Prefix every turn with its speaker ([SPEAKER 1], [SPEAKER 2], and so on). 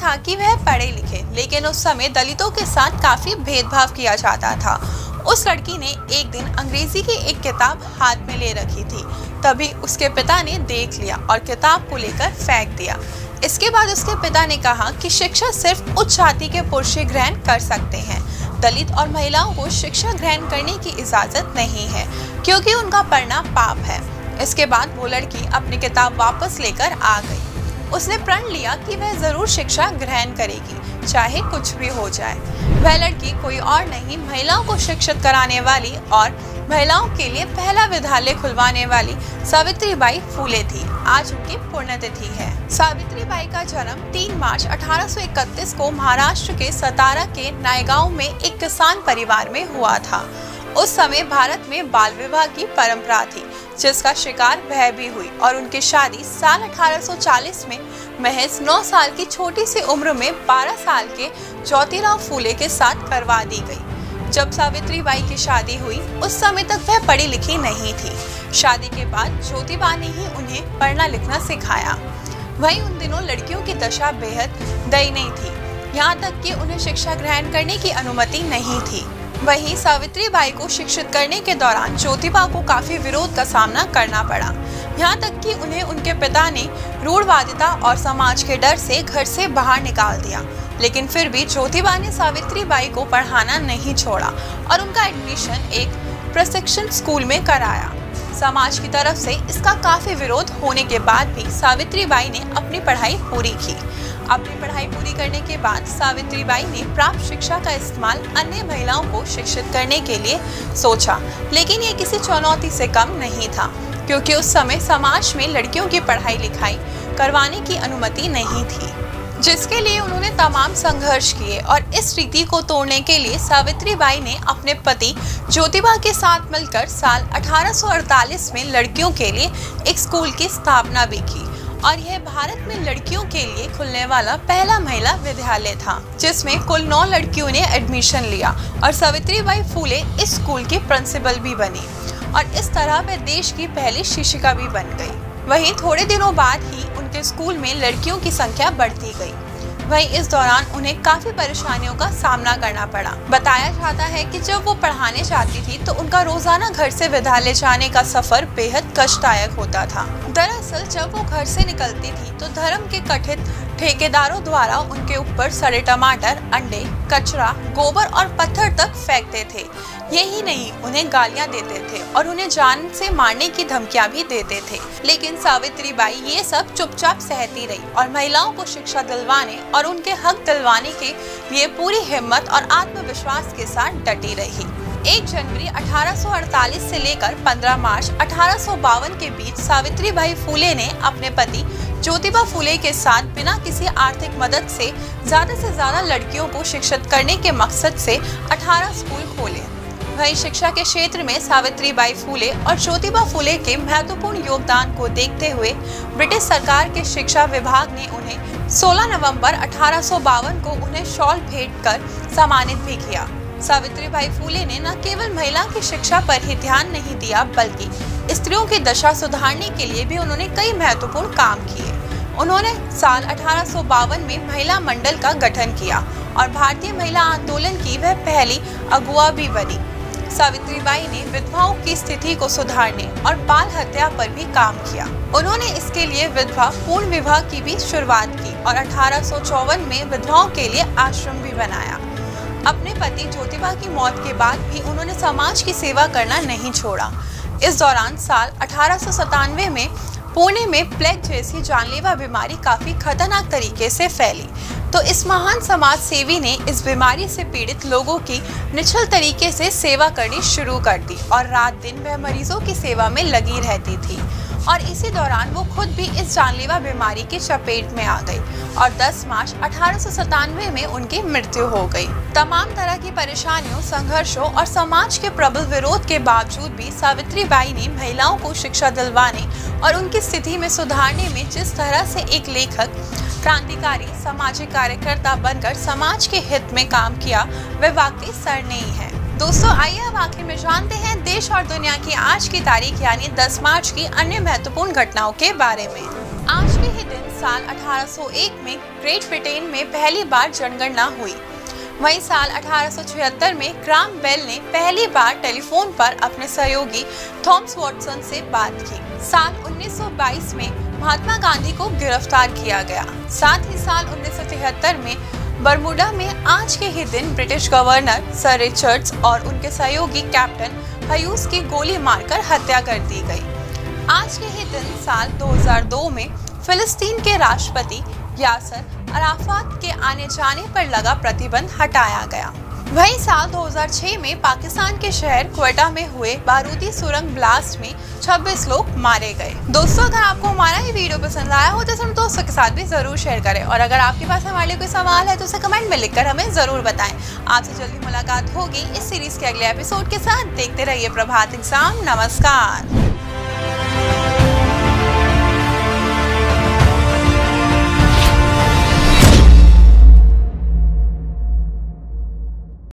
[SPEAKER 1] था कि वह पढ़े लिखे, लेकिन उस समय दलितों के साथ काफी भेदभाव किया जाता था। उस लड़की ने एक दिन अंग्रेजी की एक किताब हाथ में ले रखी थी। तभी उसके पिता ने देख लिया और किताब को लेकर फेंक दिया। इसके बाद उसके पिता ने कहा कि शिक्षा सिर्फ उच्च जाति के पुरुष ही ग्रहण कर सकते हैं। दलित और महिलाओं को शिक्षा ग्रहण करने की इजाजत नहीं है, क्योंकि उनका पढ़ना पाप है। इसके बाद वो लड़की अपनी किताब वापस लेकर आ गई। उसने प्रण लिया कि वह जरूर शिक्षा ग्रहण करेगी, चाहे कुछ भी हो जाए। वह लड़की कोई और नहीं, महिलाओं को शिक्षित कराने वाली और महिलाओं के लिए पहला विद्यालय खुलवाने वाली सावित्रीबाई फूले थी। आज उनकी पुण्यतिथि है। सावित्रीबाई का जन्म 3 मार्च 1831 को महाराष्ट्र के सतारा के नायगांव में एक किसान परिवार में हुआ था। उस समय भारत में बाल विवाह की परंपरा थी, जिसका शिकार वह भी हुई और उनकी शादी साल 1840 में महज 9 साल की छोटी सी उम्र में 12 साल के ज्योतिराव फूले के साथ करवा दी गई। जब सावित्रीबाई की शादी हुई, उस समय तक वह पढ़ी लिखी नहीं थी। शादी के बाद ज्योतिबा ने ही उन्हें पढ़ना लिखना सिखाया। वहीं उन दिनों लड़कियों की दशा बेहद दयनीय थी, यहाँ तक कि उन्हें शिक्षा ग्रहण करने की अनुमति नहीं थी। वहीं सावित्रीबाई को शिक्षित करने के दौरान ज्योतिबा को काफी विरोध का सामना करना पड़ा, यहाँ तक कि उन्हें उनके पिता ने रूढ़वादिता और समाज के डर से घर से बाहर निकाल दिया। लेकिन फिर भी ज्योतिबा ने सावित्रीबाई को पढ़ाना नहीं छोड़ा और उनका एडमिशन एक प्रशिक्षण स्कूल में कराया। समाज की तरफ से इसका काफी विरोध होने के बाद भी सावित्रीबाई ने अपनी पढ़ाई पूरी की। अपनी पढ़ाई पूरी करने के बाद सावित्रीबाई ने प्राप्त शिक्षा का इस्तेमाल अन्य महिलाओं को शिक्षित करने के लिए सोचा, लेकिन ये किसी चुनौती से कम नहीं था, क्योंकि उस समय समाज में लड़कियों की पढ़ाई लिखाई करवाने की अनुमति नहीं थी, जिसके लिए उन्होंने तमाम संघर्ष किए। और इस रीति को तोड़ने के लिए सावित्रीबाई ने अपने पति ज्योतिबा के साथ मिलकर साल 1848 में लड़कियों के लिए एक स्कूल की स्थापना भी की, और यह भारत में लड़कियों के लिए खुलने वाला पहला महिला विद्यालय था, जिसमें कुल 9 लड़कियों ने एडमिशन लिया और सावित्रीबाई फूले इस स्कूल की प्रिंसिपल भी बनी और इस तरह वह देश की पहली शिक्षिका भी बन गई। वहीं थोड़े दिनों बाद ही उनके स्कूल में लड़कियों की संख्या बढ़ती गई। वहीं इस दौरान उन्हें काफी परेशानियों का सामना करना पड़ा। बताया जाता है कि जब वो पढ़ाने जाती थी तो उनका रोजाना घर से विद्यालय जाने का सफर बेहद कष्टदायक होता था। दरअसल जब वो घर से निकलती थी तो धर्म के कथित ठेकेदारों द्वारा उनके ऊपर सड़े टमाटर, अंडे, कचरा, गोबर और पत्थर तक फेंकते थे। यही नहीं, उन्हें गालियां देते थे और उन्हें जान से मारने की धमकियां भी देते थे। लेकिन सावित्रीबाई ये सब चुपचाप सहती रही और महिलाओं को शिक्षा दिलवाने और उनके हक दिलवाने के लिए पूरी हिम्मत और आत्मविश्वास के साथ डटी रही। 1 जनवरी 1848 से लेकर 15 मार्च 1852 के बीच सावित्रीबाई फूले ने अपने पति ज्योतिबा फूले के साथ बिना किसी आर्थिक मदद से ज्यादा लड़कियों को शिक्षित करने के मकसद से 18 स्कूल खोले। वहीं शिक्षा के क्षेत्र में सावित्रीबाई फूले और ज्योतिबा फूले के महत्वपूर्ण योगदान को देखते हुए ब्रिटिश सरकार के शिक्षा विभाग ने उन्हें 16 नवंबर 1852 को उन्हें शॉल भेंट कर सम्मानित भी किया। सावित्रीबाई फूले ने न केवल महिला की शिक्षा पर ही ध्यान नहीं दिया, बल्कि स्त्रियों की दशा सुधारने के लिए भी उन्होंने कई महत्वपूर्ण काम किए। उन्होंने साल 1852 में महिला मंडल का गठन किया और भारतीय महिला आंदोलन की वह पहली अगुवा भी बनी। सावित्रीबाई ने विधवाओं की स्थिति को सुधारने और बाल हत्या पर भी काम किया। उन्होंने इसके लिए विधवा पूर्ण विवाह की भी शुरुआत की और 1854 में विधवाओं के लिए आश्रम भी बनाया। अपने पति ज्योतिबा की मौत के बाद भी उन्होंने समाज की सेवा करना नहीं छोड़ा। इस दौरान साल 1897 में पुणे में प्लेग जैसी जानलेवा बीमारी काफी खतरनाक तरीके से फैली, तो इस महान समाज सेवी ने इस बीमारी से पीड़ित लोगों की निश्चल तरीके से सेवा करनी शुरू कर दी और रात दिन वह मरीजों की सेवा में लगी रहती थी। और इसी दौरान वो खुद भी इस जानलेवा बीमारी की चपेट में आ गई और 10 मार्च 1897 में उनकी मृत्यु हो गई। तमाम तरह की परेशानियों, संघर्षों और समाज के प्रबल विरोध के बावजूद भी सावित्रीबाई ने महिलाओं को शिक्षा दिलवाने और उनकी स्थिति में सुधारने में जिस तरह से एक लेखक, क्रांतिकारी, सामाजिक कार्यकर्ता बनकर समाज के हित में काम किया, वह वाकई सराहनीय है। दोस्तों, आइए अब आखिर में जानते हैं देश और दुनिया की आज की तारीख यानी 10 मार्च की अन्य महत्वपूर्ण घटनाओं के बारे में। आज के ही दिन साल 1801 में ग्रेट ब्रिटेन में पहली बार जनगणना हुई। वहीं साल 1876 में ग्राहम बेल ने पहली बार टेलीफोन पर अपने सहयोगी थॉमस वॉटसन से बात की। साल 1922 में महात्मा गांधी को गिरफ्तार किया गया। साथ ही साल 1973 में बरमूडा में आज के ही दिन ब्रिटिश गवर्नर सर रिचर्ड्स और उनके सहयोगी कैप्टन ह्यूज की गोली मारकर हत्या कर दी गई। आज के ही दिन साल 2002 में फिलिस्तीन के राष्ट्रपति यासर अराफात के आने जाने पर लगा प्रतिबंध हटाया गया। वहीं साल 2006 में पाकिस्तान के शहर क्वेटा में हुए बारूदी सुरंग ब्लास्ट में 26 लोग मारे गए। दोस्तों, अगर आपको हमारा ये वीडियो पसंद आया हो तो इसे दोस्तों के साथ भी जरूर शेयर करें, और अगर आपके पास हमारे लिए कोई सवाल है तो उसे कमेंट में लिखकर हमें जरूर बताएं। आपसे जल्दी मुलाकात होगी इस सीरीज के अगले एपिसोड के साथ। देखते रहिए प्रभात एग्जाम। नमस्कार।